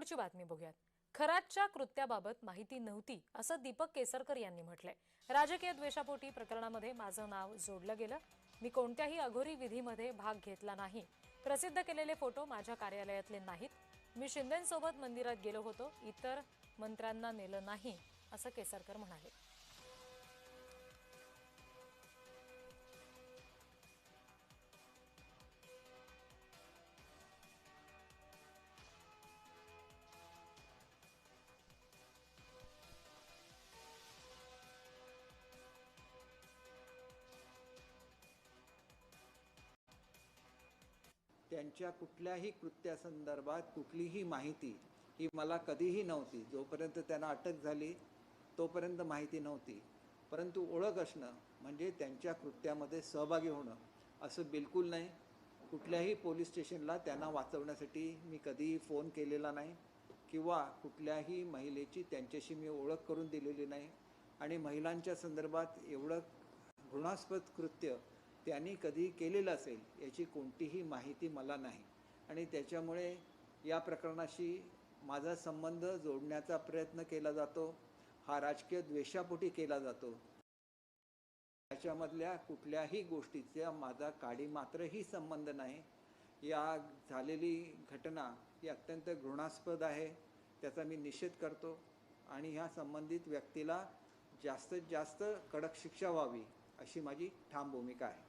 पुढची बातमी बघूयात। खरातच्या कृत्याबाबत माहिती नव्हती असं दीपक केसरकर यांनी म्हटलंय। राजकीय द्वेषापोटी प्रकरणामध्ये माझं नाव जोडलं गेलं। मी कोणत्याही अघोरी विधीमध्ये भाग घेतला नाही। प्रसिद्ध केलेले फोटो माझ्या कार्यालयातले नाहीत। मी शिंदेंसोबत मंदिरात गेलो होतो, इतर मंत्र्यांना नेलं नाही असं केसरकर म्हणाले। त्यांच्या कुठल्याही कृत्यासंदर्भात कुठलीही माहिती ही मला कधीही नव्हती। जोपर्यंत त्यांना अटक झाली तोपर्यंत माहिती नव्हती। परंतु ओळख असणं म्हणजे त्यांच्या कृत्यामध्ये सहभागी होणं असं बिलकुल नाही। कुठल्याही पोलीस स्टेशनला त्यांना वाचवण्यासाठी मी कधीही फोन केलेला नाही किंवा कुठल्याही महिलेची त्यांच्याशी मी ओळख करून दिलेली नाही। आणि महिलांच्या संदर्भात एवढं घृणास्पद कृत्य त्यांनी कधी केलेलं असेल याची कोणतीही माहिती मला नाही। आणि त्याच्यामुळे या प्रकरणाशी माझा संबंध जोडण्याचा प्रयत्न केला जातो, हा राजकीय द्वेषापोटी केला जातो। त्याच्यामधल्या कुठल्याही गोष्टीचा माझा काडीमात्रही संबंध नाही। या झालेली घटना ही अत्यंत घृणास्पद आहे, त्याचा मी निषेध करतो आणि ह्या संबंधित व्यक्तीला जास्तीत जास्त कडक शिक्षा व्हावी अशी माझी ठाम भूमिका आहे।